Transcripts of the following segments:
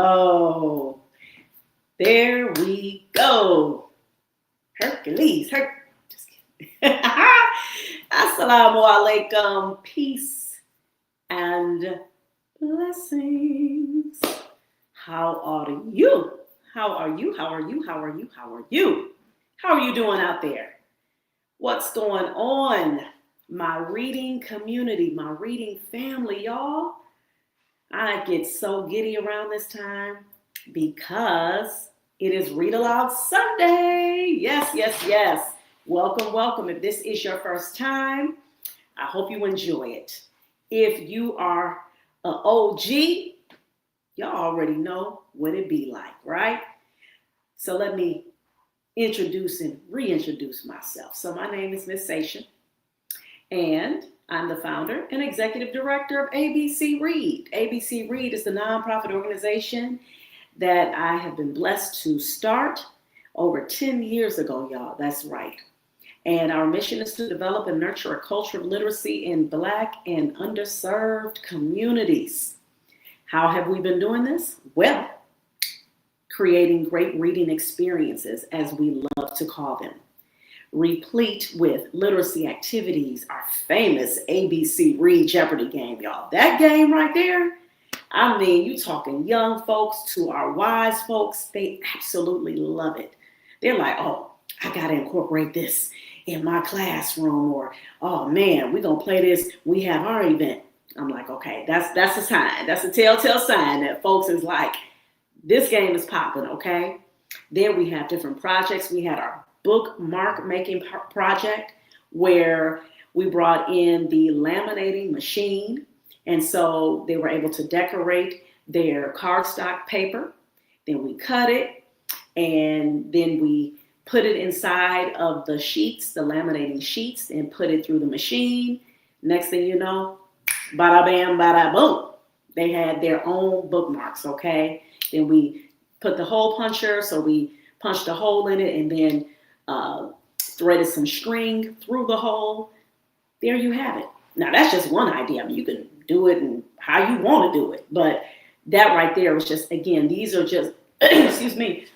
Oh, there we go. Hercules. Just kidding. Assalamu alaikum. Peace and blessings. How are you? How are you? How are you? How are you? How are you? How are you doing out there? What's going on? My reading community, my reading family, y'all. I get so giddy around this time because it is Read Aloud Sunday. Yes, yes, yes. Welcome, welcome. If this is your first time, I hope you enjoy it. If you are an OG, y'all already know what it be like, right? So let me introduce and reintroduce myself. So my name is Miss Sasha, and I'm the founder and executive director of ABC Read. ABC Read is the nonprofit organization that I have been blessed to start over 10 years ago, y'all. That's right. And our mission is to develop and nurture a culture of literacy in Black and underserved communities. How have we been doing this? Well, creating great reading experiences, as we love to call them, replete with literacy activities, our famous ABC Read Jeopardy game, y'all. That game right there, I mean, you talking young folks to our wise folks, they absolutely love it. They're like, oh, I got to incorporate this in my classroom, or, oh man, we're going to play this. We have our event. I'm like, okay, that's a sign. That's a telltale sign that folks is like, this game is popping, okay? Then we have different projects. We had our bookmark making project where we brought in the laminating machine. And so they were able to decorate their cardstock paper. Then we cut it, and then we put it inside of the sheets, the laminating sheets, and put it through the machine. Next thing you know, bada bam, bada boom. They had their own bookmarks, okay? Then we put the hole puncher, so we punched a hole in it and then threaded some string through the hole. There you have it. Now, that's just one idea. I mean, you can do it and how you want to do it. But that right there was just, again, these are just, excuse me,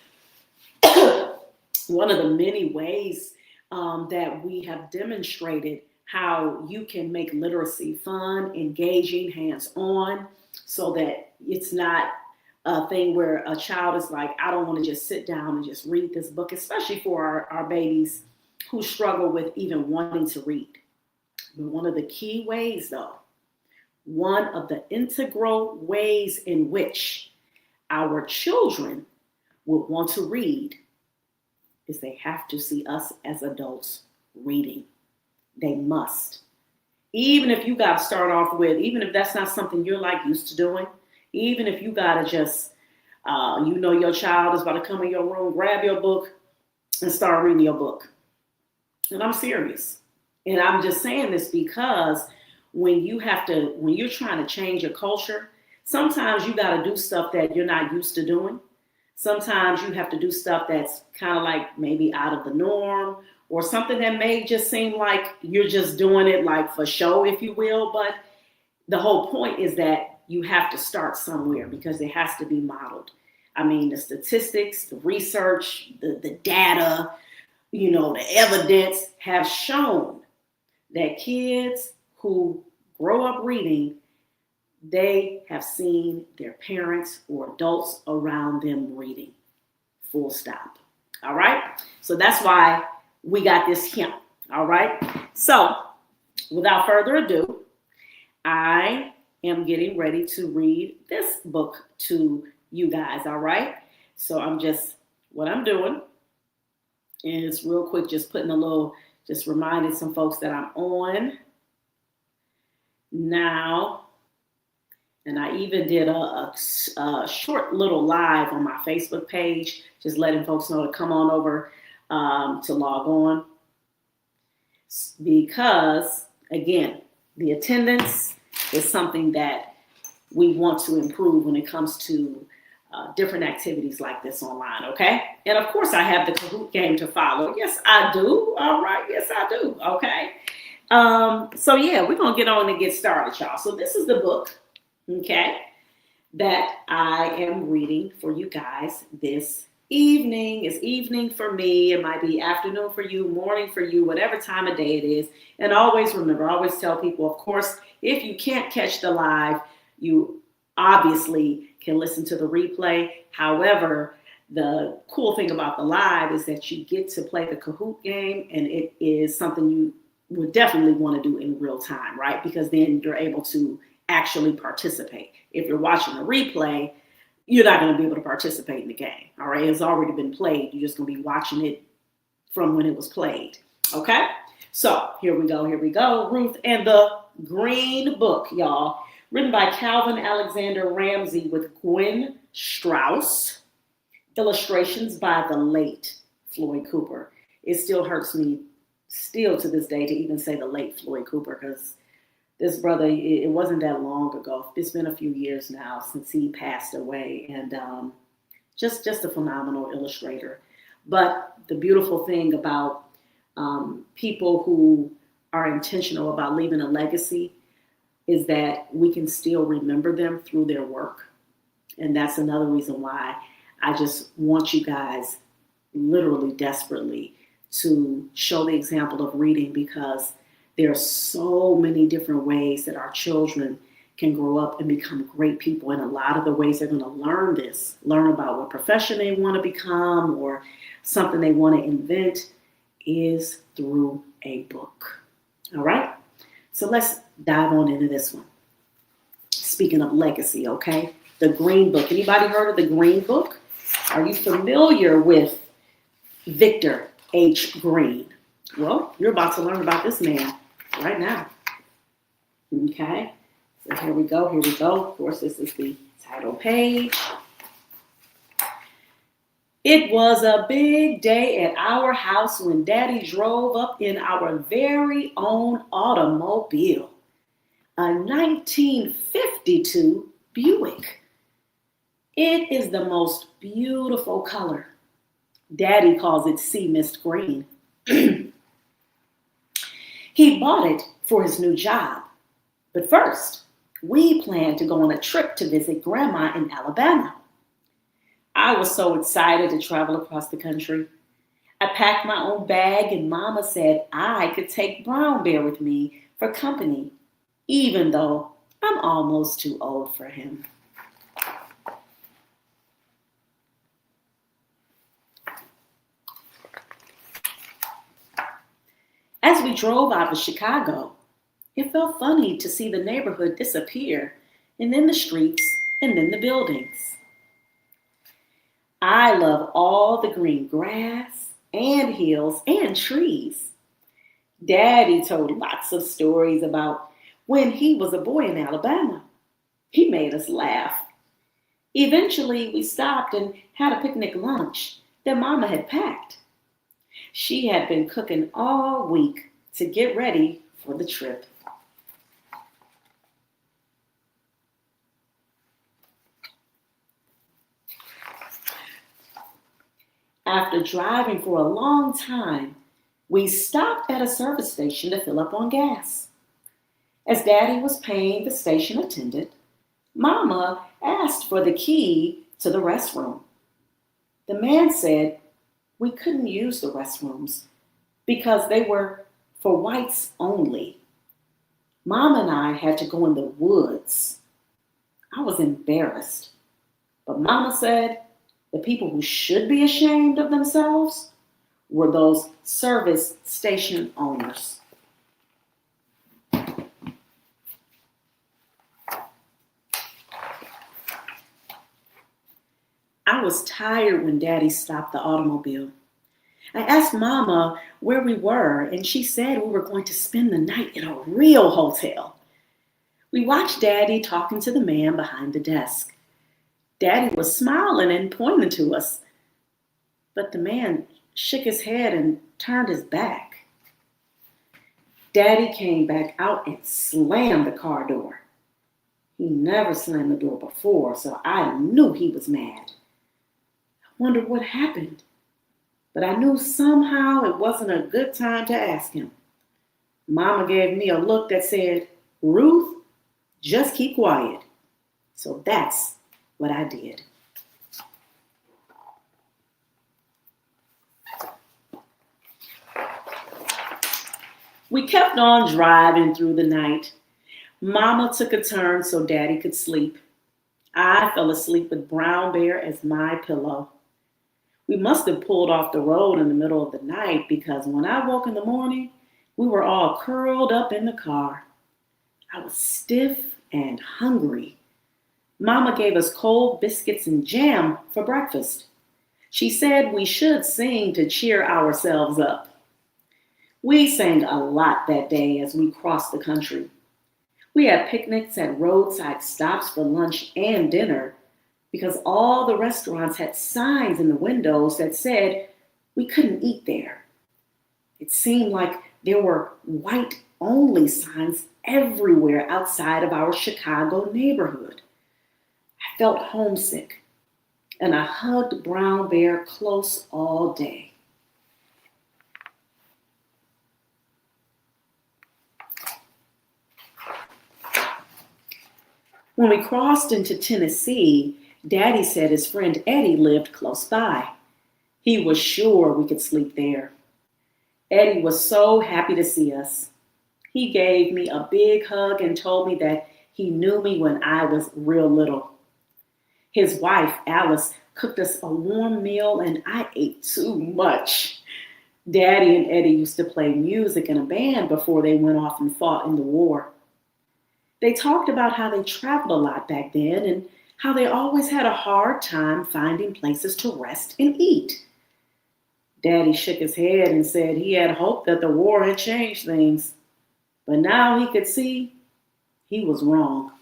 one of the many ways that we have demonstrated how you can make literacy fun, engaging, hands-on, so that it's not a thing where a child is like, I don't want to just sit down and just read this book, especially for our babies who struggle with even wanting to read. But one of the key ways, though, one of the integral ways in which our children would want to read is they have to see us as adults reading. They must. Even if you got to start off with, even if that's not something you're like used to doing, even if you got to just, your child is about to come in your room, grab your book and start reading your book. And I'm serious. And I'm just saying this because when you're trying to change your culture, sometimes you got to do stuff that you're not used to doing. Sometimes you have to do stuff that's kind of like maybe out of the norm, or something that may just seem like you're just doing it like for show, if you will. But the whole point is that you have to start somewhere because it has to be modeled. I mean, the statistics, the research, the data, the evidence have shown that kids who grow up reading, they have seen their parents or adults around them reading. Full stop. All right? So that's why we got this hint. All right? So without further ado, I am getting ready to read this book to you guys. All right? So what I'm doing is real quick, just reminding some folks that I'm on now. And I even did a short little live on my Facebook page, just letting folks know to come on over to log on. Because, again, the attendance is something that we want to improve when it comes to different activities like this online, okay? And of course, I have the Kahoot game to follow. Yes, I do. All right. Yes, I do. Okay. So yeah, we're going to get on and get started, y'all. So this is the book, okay, that I am reading for you guys this evening. It's evening for me. It might be afternoon for you, morning for you, whatever time of day it is. And always remember, I always tell people, of course, if you can't catch the live, you obviously can listen to the replay. However, the cool thing about the live is that you get to play the Kahoot game, and it is something you would definitely want to do in real time, right? Because then you're able to actually participate. If you're watching a replay, you're not going to be able to participate in the game. All right, it's already been played. You're just going to be watching it from when it was played. Okay, so here we go. Ruth and the Green Book, y'all. Written by Calvin Alexander Ramsey with Gwen Strauss. Illustrations by the late Floyd Cooper. It still hurts me, still to this day, to even say the late Floyd Cooper, because this brother, it wasn't that long ago. It's been a few years now since he passed away, and just a phenomenal illustrator. But the beautiful thing about people who are intentional about leaving a legacy is that we can still remember them through their work. And that's another reason why I just want you guys literally desperately to show the example of reading, because there are so many different ways that our children can grow up and become great people. And a lot of the ways they're going to learn about what profession they want to become or something they want to invent, is through a book. All right? So let's dive on into this one. Speaking of legacy, okay? The Green Book. Anybody heard of the Green Book? Are you familiar with Victor H. Green? Well, you're about to learn about this man right now. Okay, so here we go. Of course, this is the title page. It was a big day at our house when Daddy drove up in our very own automobile, a 1952 Buick. It is the most beautiful color. Daddy calls it sea mist green. He bought it for his new job. But first, we planned to go on a trip to visit Grandma in Alabama. I was so excited to travel across the country. I packed my own bag, and Mama said I could take Brown Bear with me for company, even though I'm almost too old for him. As we drove out of Chicago, it felt funny to see the neighborhood disappear, and then the streets, and then the buildings. I love all the green grass and hills and trees. Daddy told lots of stories about when he was a boy in Alabama. He made us laugh. Eventually, we stopped and had a picnic lunch that Mama had packed. She had been cooking all week to get ready for the trip. After driving for a long time, we stopped at a service station to fill up on gas. As Daddy was paying the station attendant, Mama asked for the key to the restroom. The man said we couldn't use the restrooms because they were for whites only. Mom and I had to go in the woods. I was embarrassed, but Mama said the people who should be ashamed of themselves were those service station owners. I was tired when Daddy stopped the automobile. I asked Mama where we were, and she said we were going to spend the night in a real hotel. We watched Daddy talking to the man behind the desk. Daddy was smiling and pointing to us, but the man shook his head and turned his back. Daddy came back out and slammed the car door. He never slammed the door before, so I knew he was mad. I wondered what happened, but I knew somehow it wasn't a good time to ask him. Mama gave me a look that said, "Ruth, just keep quiet." So that's what I did. We kept on driving through the night. Mama took a turn so Daddy could sleep. I fell asleep with Brown Bear as my pillow. We must have pulled off the road in the middle of the night because when I woke in the morning, we were all curled up in the car. I was stiff and hungry. Mama gave us cold biscuits and jam for breakfast. She said we should sing to cheer ourselves up. We sang a lot that day as we crossed the country. We had picnics at roadside stops for lunch and dinner because all the restaurants had signs in the windows that said we couldn't eat there. It seemed like there were white-only signs everywhere outside of our Chicago neighborhood. I felt homesick, and I hugged Brown Bear close all day. When we crossed into Tennessee, Daddy said his friend Eddie lived close by. He was sure we could sleep there. Eddie was so happy to see us. He gave me a big hug and told me that he knew me when I was real little. His wife, Alice, cooked us a warm meal and I ate too much. Daddy and Eddie used to play music in a band before they went off and fought in the war. They talked about how they traveled a lot back then and how they always had a hard time finding places to rest and eat. Daddy shook his head and said he had hoped that the war had changed things, but now he could see he was wrong.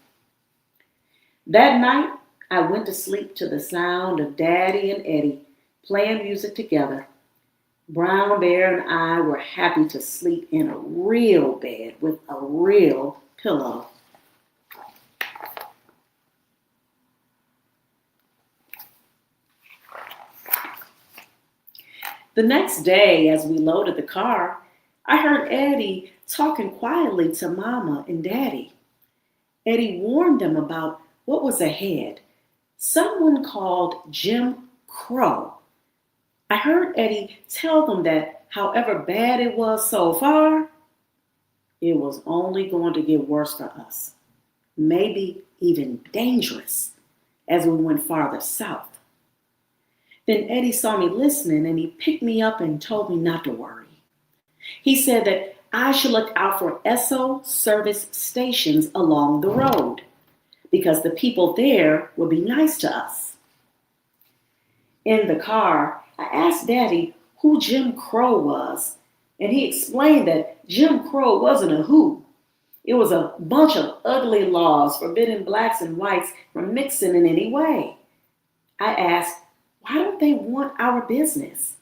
That night, I went to sleep to the sound of Daddy and Eddie playing music together. Brown Bear and I were happy to sleep in a real bed with a real pillow. The next day, as we loaded the car, I heard Eddie talking quietly to Mama and Daddy. Eddie warned them about what was ahead. Someone called Jim Crow. I heard Eddie tell them that however bad it was so far, it was only going to get worse for us, maybe even dangerous as we went farther south. Then Eddie saw me listening and he picked me up and told me not to worry. He said that I should look out for Esso service stations along the road because the people there would be nice to us. In the car, I asked Daddy who Jim Crow was, and he explained that Jim Crow wasn't a who. It was a bunch of ugly laws forbidding blacks and whites from mixing in any way. I asked, why don't they want our business?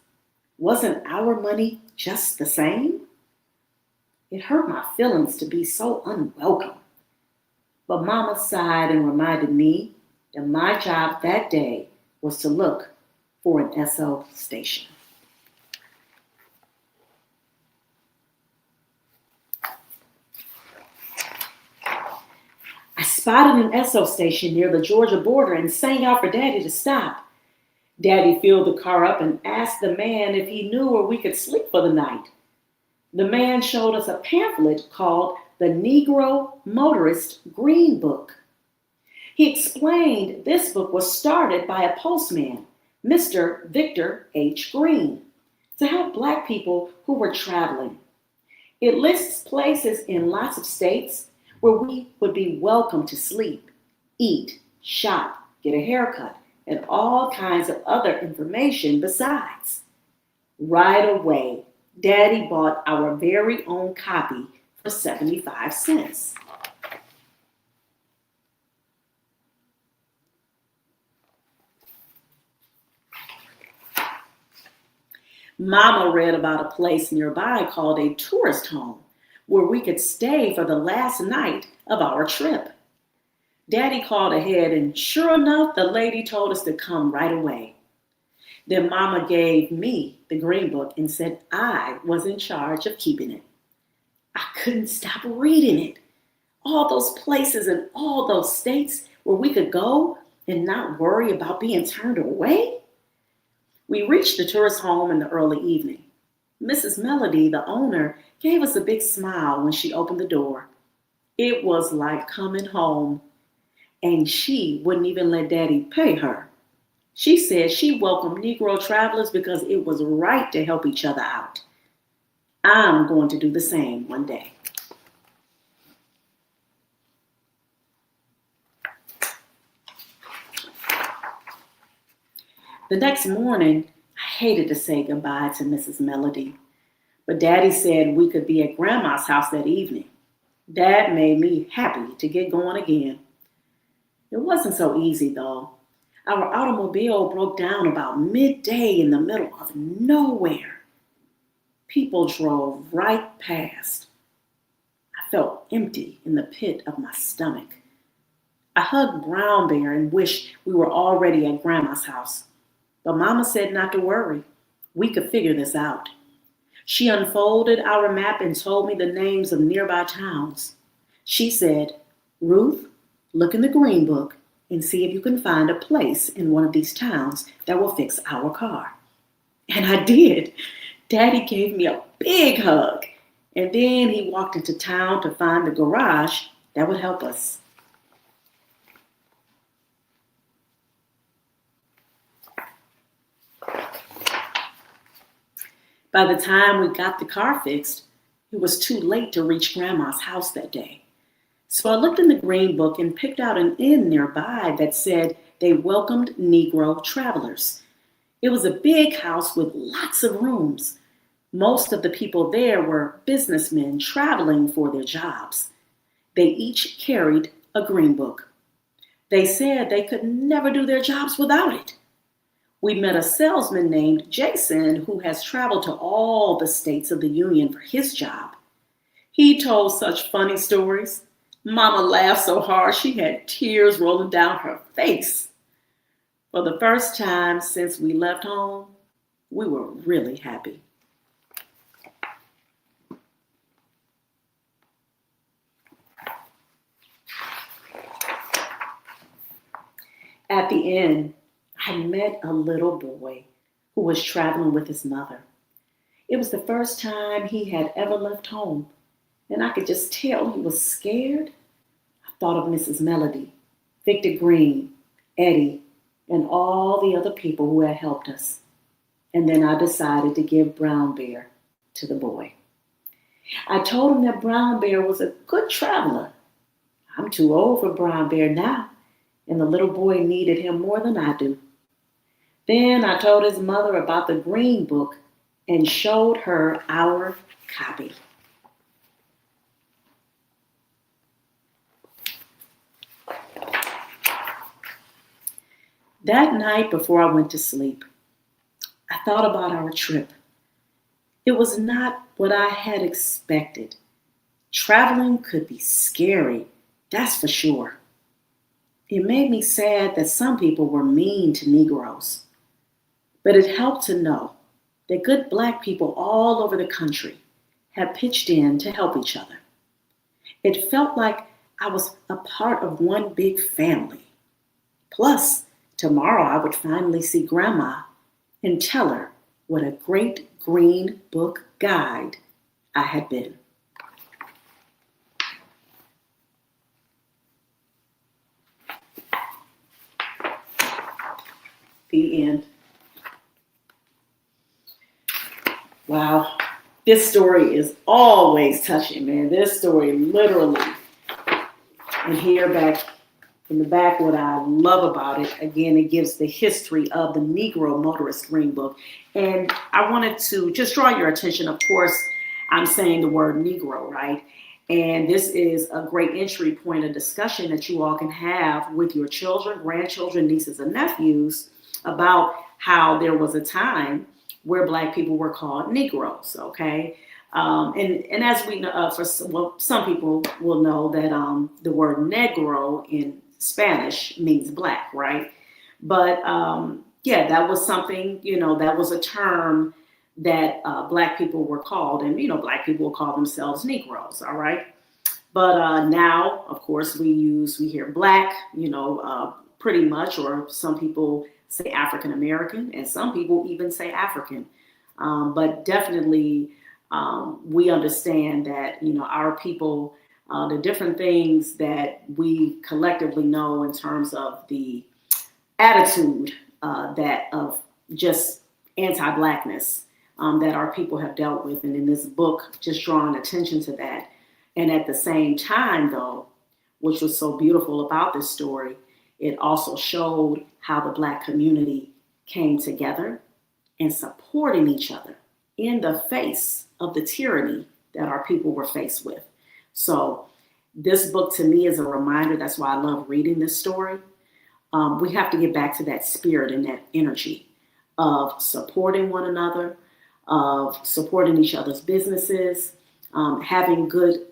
Wasn't our money just the same? It hurt my feelings to be so unwelcome. But Mama sighed and reminded me that my job that day was to look for an Esso station. I spotted an Esso station near the Georgia border and sang out for Daddy to stop. Daddy filled the car up and asked the man if he knew where we could sleep for the night. The man showed us a pamphlet called the Negro Motorist Green Book. He explained this book was started by a postman, Mr. Victor H. Green, to help Black people who were traveling. It lists places in lots of states where we would be welcome to sleep, eat, shop, get a haircut, and all kinds of other information besides. Right away, Daddy bought our very own copy for 75 cents. Mama read about a place nearby called a tourist home where we could stay for the last night of our trip. Daddy called ahead, and sure enough, the lady told us to come right away. Then Mama gave me the green book and said I was in charge of keeping it. I couldn't stop reading it. All those places and all those states where we could go and not worry about being turned away? We reached the tourist home in the early evening. Mrs. Melody, the owner, gave us a big smile when she opened the door. It was like coming home, and she wouldn't even let Daddy pay her. She said she welcomed Negro travelers because it was right to help each other out. I'm going to do the same one day. The next morning, I hated to say goodbye to Mrs. Melody, but Daddy said we could be at Grandma's house that evening. That made me happy to get going again. It wasn't so easy, though. Our automobile broke down about midday in the middle of nowhere. People drove right past. I felt empty in the pit of my stomach. I hugged Brown Bear and wished we were already at Grandma's house. But Mama said not to worry. We could figure this out. She unfolded our map and told me the names of nearby towns. She said, "Ruth, look in the green book and see if you can find a place in one of these towns that will fix our car." And I did. Daddy gave me a big hug, and then he walked into town to find the garage that would help us. By the time we got the car fixed, it was too late to reach Grandma's house that day. So I looked in the green book and picked out an inn nearby that said they welcomed Negro travelers. It was a big house with lots of rooms. Most of the people there were businessmen traveling for their jobs. They each carried a green book. They said they could never do their jobs without it. We met a salesman named Jason who has traveled to all the states of the Union for his job. He told such funny stories. Mama laughed so hard she had tears rolling down her face. For the first time since we left home, we were really happy. At the end, I met a little boy who was traveling with his mother. It was the first time he had ever left home, and I could just tell he was scared. I thought of Mrs. Melody, Victor Green, Eddie, and all the other people who had helped us. And then I decided to give Brown Bear to the boy. I told him that Brown Bear was a good traveler. I'm too old for Brown Bear now, and the little boy needed him more than I do. Then I told his mother about the green book and showed her our copy. That night before I went to sleep, I thought about our trip. It was not what I had expected. Traveling could be scary, that's for sure. It made me sad that some people were mean to Negroes. But it helped to know that good Black people all over the country had pitched in to help each other. It felt like I was a part of one big family. Plus, tomorrow I would finally see Grandma and tell her what a great green book guide I had been. The end. Wow, this story is always touching, man. This story literally, and here back in the back, what I love about it, again, it gives the history of the Negro Motorist Green Book. And I wanted to just draw your attention, of course, I'm saying the word Negro, right? And this is a great entry point of discussion that you all can have with your children, grandchildren, nieces, and nephews about how there was a time where Black people were called Negroes, okay? And as we know, some people will know that the word Negro in Spanish means Black, right? But yeah, that was something, that was a term that Black people were called, and Black people will call themselves Negroes, all right? But now, of course, we hear Black, pretty much, or some people say African American, and some people even say African. But definitely, we understand that, our people, the different things that we collectively know in terms of the attitude that of just anti-Blackness that our people have dealt with. And in this book, just drawing attention to that. And at the same time, though, which was so beautiful about this story, it also showed how the Black community came together and supporting each other in the face of the tyranny that our people were faced with. So this book to me is a reminder. That's why I love reading this story. We have to get back to that spirit and that energy of supporting one another, of supporting each other's businesses, having good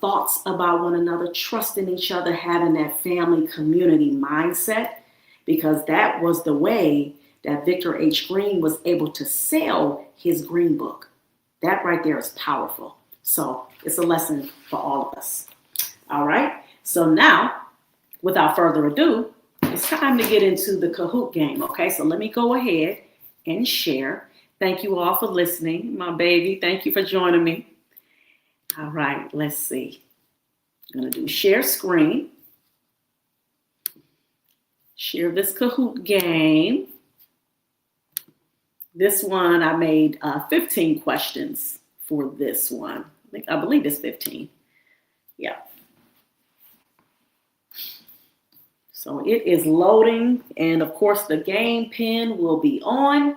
thoughts about one another, trusting each other, having that family community mindset, because that was the way that Victor H. Green was able to sell his Green Book. That right there is powerful. So it's a lesson for all of us. All right. So now, without further ado, it's time to get into the Kahoot game. Okay. So let me go ahead and share. Thank you all for listening. My baby, thank you for joining me. All right. Let's see. I'm going to do share screen. Share this Kahoot game. This one, I made 15 questions for this one. I believe it's 15. Yeah. So it is loading. And of course, the game pin will be on.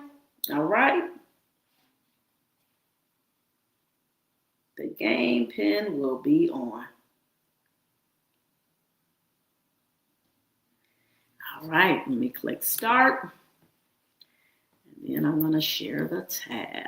All right. The game pin will be on. All right. Let me click start. And then I'm going to share the tab.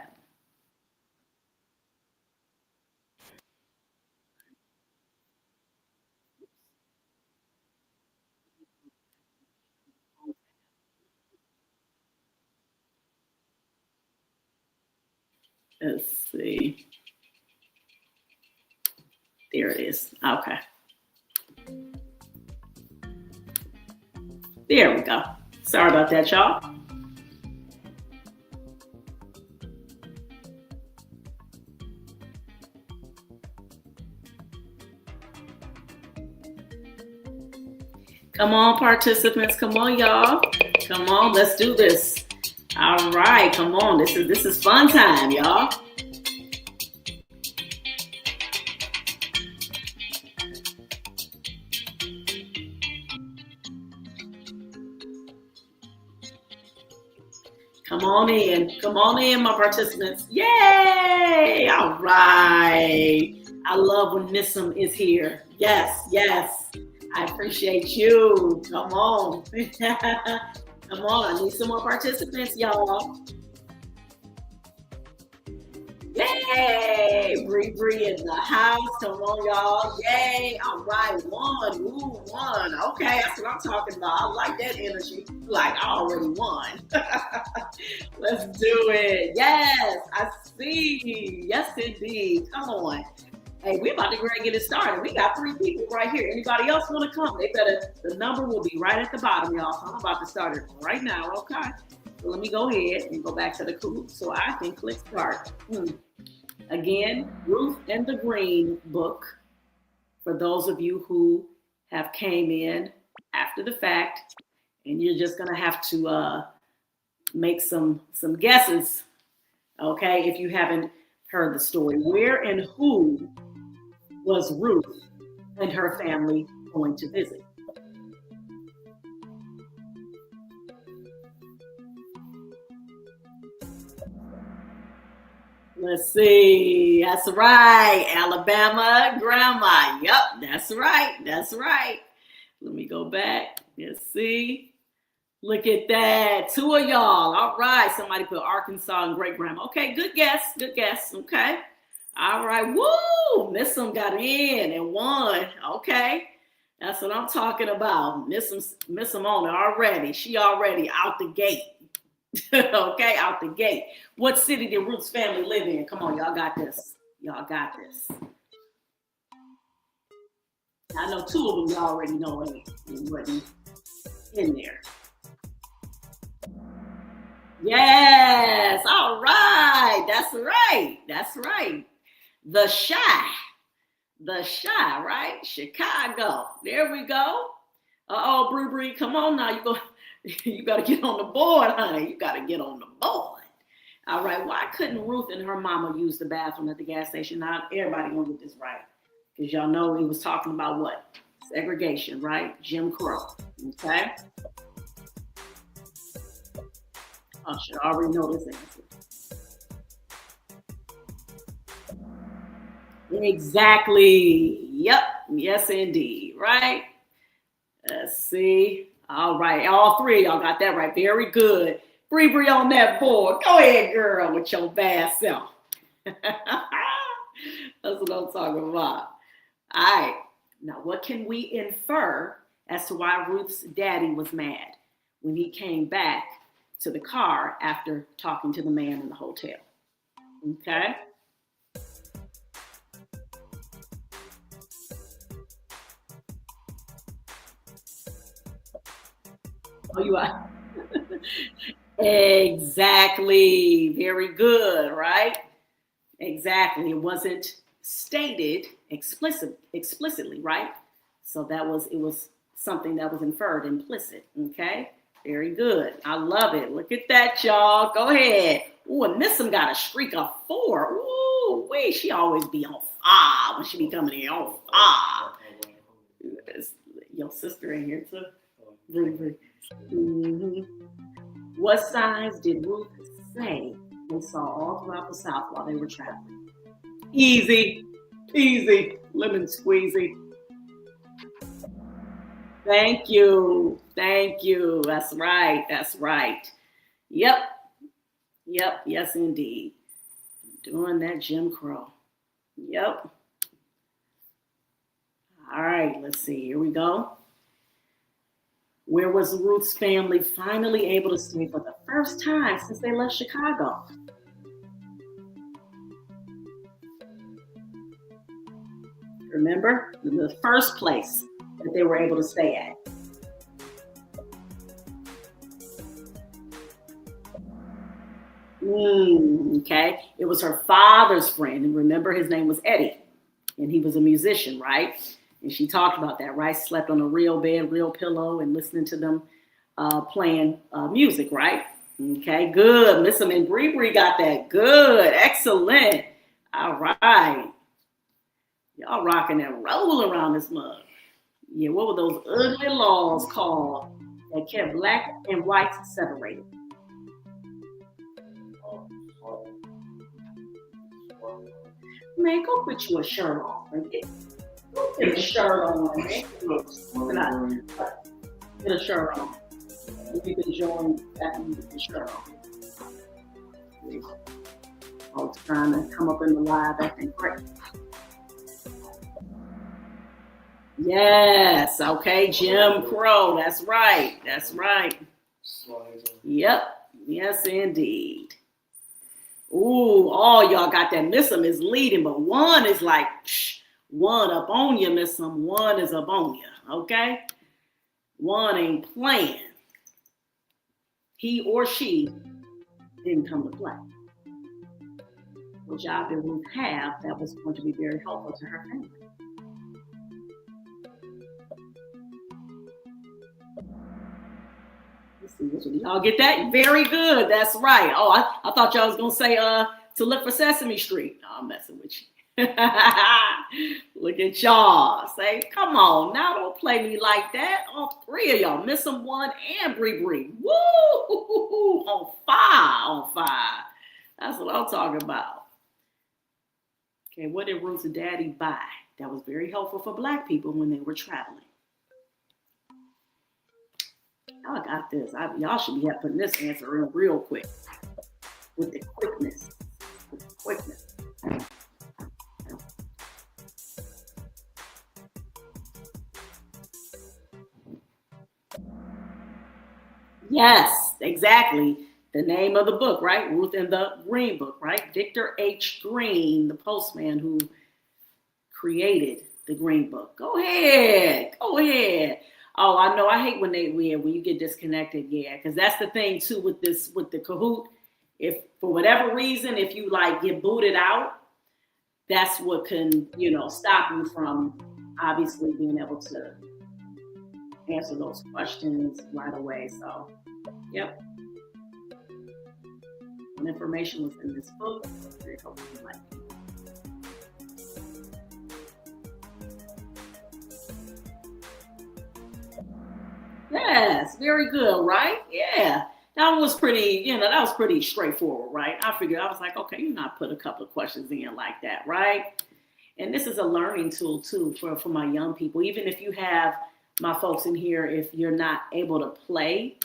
Let's see. There it is. Okay. There we go. Sorry about that, y'all. Come on, participants. Come on, y'all. Come on, let's do this. All right, come on. This is fun time, y'all. Come on in, my participants. Yay! All right. I love when Missum is here. Yes. I appreciate you. Come on. Come on. I need some more participants, y'all. Yay! Bree in the house. Come on, y'all. Yay. All right. One. Ooh, one. Okay, that's what I'm talking about. I like that energy. Like, I already won. Let's do it. Yes, I see. Yes, indeed. Come on. Hey, we're about to go and get it started. We got 3 people right here. Anybody else want to come? The number will be right at the bottom, y'all. So I'm about to start it right now, okay? So let me go ahead and go back to the Kahoot so I can click start. Again, Ruth and the Green Book. For those of you who have came in after the fact, and you're just gonna have to make some guesses, okay? If you haven't heard the story, where and who was Ruth and her family going to visit? Let's see. That's right. Alabama grandma. Yep, that's right. Let me go back. Let's see. Look at that. 2 of y'all. All right. Somebody put Arkansas and great grandma. Okay, good guess. Okay. All right. Woo! Missum got in and won. Okay. That's what I'm talking about. Missum on it already. She already out the gate. Okay, out the gate. What city did Ruth's family live in? Come on, y'all got this. I know 2 of them you already know. in there. Yes. All right. That's right. That's right. The Shy. The Shy, right? Chicago. There we go. Uh-oh, Bree, come on now. You got to get on the board, honey. You got to get on the board. All right. Why couldn't Ruth and her mama use the bathroom at the gas station? Now, everybody gonna get this right. Because y'all know he was talking about what? Segregation, right? Jim Crow. Okay? I should already know this answer. Exactly. Yep. Yes, indeed. Right? Let's see. All right. All three of y'all got that right. Very good. Bree on that board. Go ahead, girl, with your bad self. That's what I'm talking about. All right. Now, what can we infer as to why Ruth's daddy was mad when he came back to the car after talking to the man in the hotel? Okay. Oh, you are. Exactly. Very good, right? Exactly. It wasn't stated explicitly, right? So it was something that was inferred, implicit. Okay. Very good. I love it. Look at that, y'all. Go ahead. Ooh, and Missum got a streak of 4. Ooh, wait, she always be on fire when she be coming in on fire. Your sister in here too. Really. Mm-hmm. What signs did Ruth say they saw all throughout the South while they were traveling? Easy, lemon squeezy. Thank you. That's right. Yep. Yes, indeed. Doing that Jim Crow. Yep. All right, let's see. Here we go. Where was Ruth's family finally able to stay for the first time since they left Chicago? Remember? The first place that they were able to stay at. Okay. It was her father's friend. And remember, his name was Eddie. And he was a musician, right? And she talked about that, right? Slept on a real bed, real pillow, and listening to them playing music, right? Okay, good. Miss and Bree got that. Good. Excellent. All right. Y'all rocking and rolling around this mug. Yeah, what were those ugly laws called that kept black and whites separated? Man, go put you a shirt on. Get a shirt on, man. Get a shirt on. You can join that and get a shirt on. All the time to come up in the live, acting great. Yes, okay, Jim Crow. That's right. Yep. Yes, indeed. Ooh, all y'all got that. Missum is leading, but one is like, one up on you, Missum. One is up on you, okay? One ain't playing. He or she didn't come to play. What job did Ruth have that was going to be very helpful to her family? Y'all get that? Very good. That's right. Oh, I thought y'all was gonna say to look for Sesame Street. No, I'm messing with you. Look at y'all. Say, come on now, don't play me like that. All three of y'all, Missum one and Bree. Woo! On fire. That's what I'm talking about. Okay, what did Ruth's daddy buy that was very helpful for Black people when they were traveling? Y'all got this. Y'all should be putting this answer in real quick. With the quickness. Yes, exactly. The name of the book, right? Ruth and the Green Book, right? Victor H. Green, the postman who created the Green Book. Go ahead. Oh, I know. I hate when when you get disconnected. Yeah, because that's the thing too with the Kahoot. If for whatever reason, if you like get booted out, that's what can stop you from obviously being able to answer those questions right away. So, yep, some information was in this book. Very helpful. Like, yes, very good, right? Yeah. That was pretty, that was pretty straightforward, right? I figured, I was like, okay, you not put a couple of questions in like that, right? And this is a learning tool too for my young people. Even if you have my folks in here, if you're not able to play,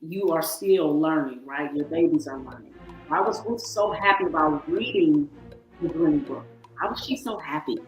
you are still learning, right? Your babies are learning. I was so happy about reading the Green Book. How was she so happy?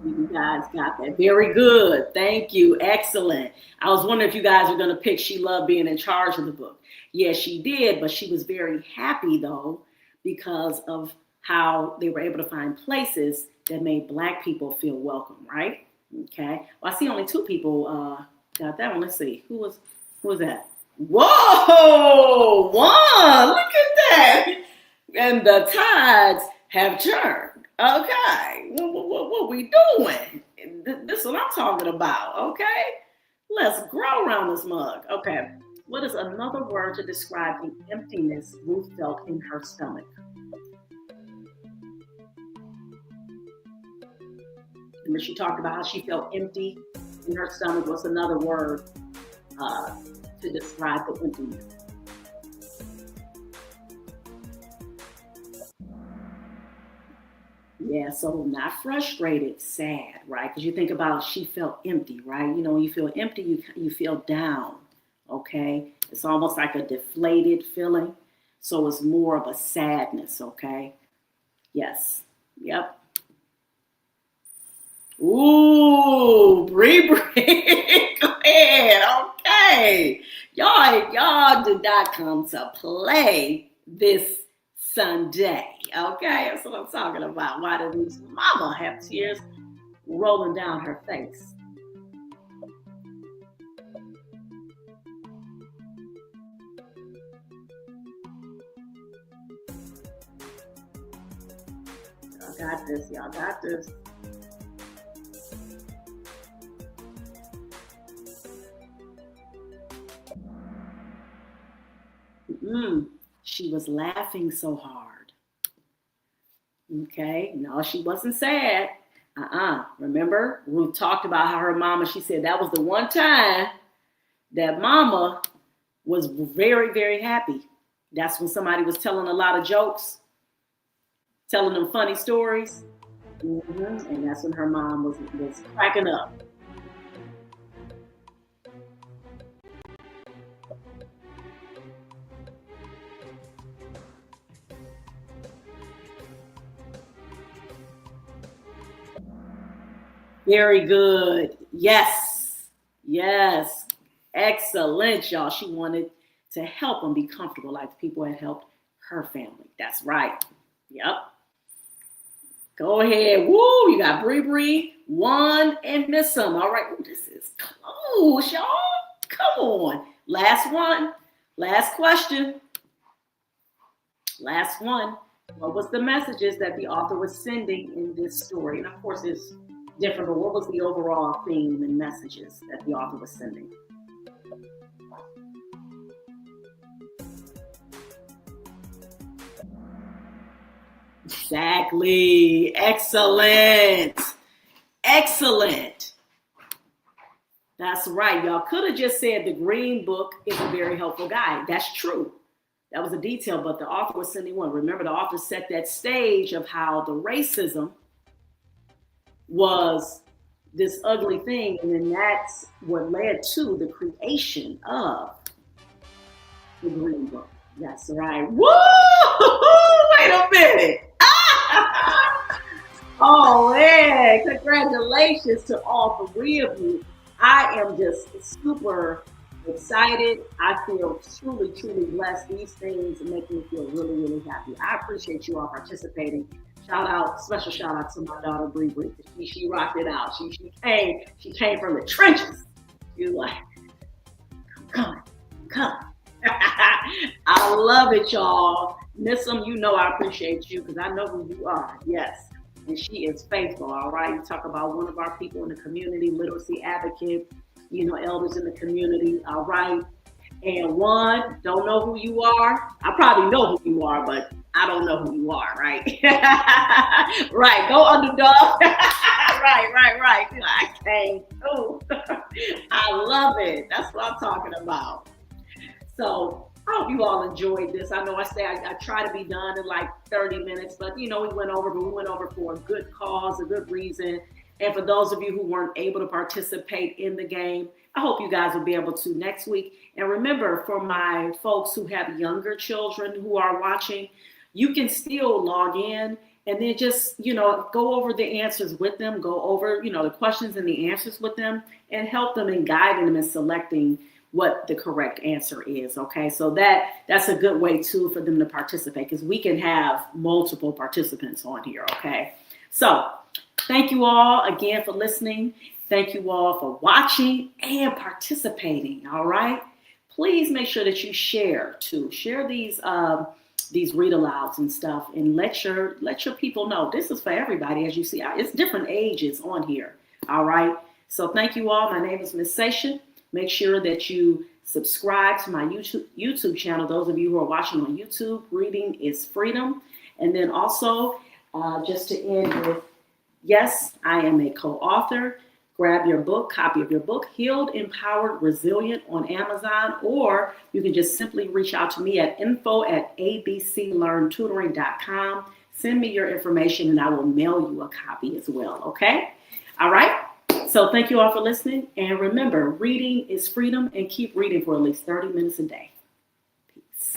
You guys got that. Very good. Thank you. Excellent. I was wondering if you guys were going to pick She Loved Being in Charge of the Book. Yes, she did, but she was very happy though because of how they were able to find places that made Black people feel welcome, right? Okay. Well, I see only two people got that one. Let's see. Who was that? Whoa! One! Look at that! And the tides have turned. Okay, what we doing? This is what I'm talking about. Okay, let's grow around this mug. Okay, what is another word to describe the emptiness Ruth felt in her stomach? And she talked about how she felt empty in her stomach. What's another word to describe the emptiness? Yeah, so not frustrated, sad, right? Because you think about she felt empty, right? When you feel empty, you feel down, okay? It's almost like a deflated feeling. So it's more of a sadness, okay? Yes. Yep. Ooh, Bree Bree. Go ahead. Okay. Y'all did not come to play this Sunday. Okay, that's what I'm talking about. Why did Ruth's mama have tears rolling down her face? Y'all got this. Y'all got this. She was laughing so hard. Okay, no, she wasn't sad. Remember, Ruth talked about how her mama, she said that was the one time that mama was very, very happy. That's when somebody was telling a lot of jokes, telling them funny stories. And that's when her mom was cracking up. Very good. Yes. Yes. Excellent, y'all. She wanted to help them be comfortable like the people had helped her family. That's right. Yep. Go ahead. Woo, you got Bree Bree, one, and Miss Some. All right. Ooh, this is close, y'all. Come on. Last one. Last question. Last one. What was the messages that the author was sending in this story? And of course, it's different, but what was the overall theme and messages that the author was sending? Exactly. Excellent. Excellent. That's right. Y'all could have just said the Green Book is a very helpful guide. That's true. That was a detail, but the author was sending one. Remember, the author set that stage of how the racism was this ugly thing, and then that's what led to the creation of the Green Book. That's right. Woo! Wait a minute. Oh man, congratulations to all three of you. I am just super excited. I feel truly, truly blessed. These things make me feel really, really happy. I appreciate you all participating. Special shout out to my daughter Bree Bree. She rocked it out. She came from the trenches. She was like, come, come. I love it, y'all. Miss them, you know I appreciate you because I know who you are. Yes. And she is faithful, all right? You talk about one of our people in the community, literacy advocate, elders in the community, all right? And one, don't know who you are. I probably know who you are, but I don't know who you are, right? Right, go underdog. Right. I can't. Oh, I love it. That's what I'm talking about. So I hope you all enjoyed this. I know I try to be done in like 30 minutes, but we went over for a good cause, a good reason. And for those of you who weren't able to participate in the game, I hope you guys will be able to next week. And remember, for my folks who have younger children who are watching, you can still log in and then just, go over the answers with them, go over, the questions and the answers with them and help them and guide them in selecting what the correct answer is. Okay. So that's a good way too for them to participate because we can have multiple participants on here. Okay. So thank you all again for listening. Thank you all for watching and participating. All right. Please make sure that you share these read alouds and stuff and let your people know this is for everybody. As you see, it's different ages on here. All right. So thank you all. My name is Miss Sasha. Make sure that you subscribe to my YouTube channel. Those of you who are watching on YouTube, Reading is Freedom. And then also, just to end with, yes, I am a co-author. Grab your book, copy of your book, Healed, Empowered, Resilient on Amazon, or you can just simply reach out to me at info@abclearntutoring.com. Send me your information and I will mail you a copy as well. Okay? All right. So thank you all for listening. And remember, reading is freedom and keep reading for at least 30 minutes a day. Peace.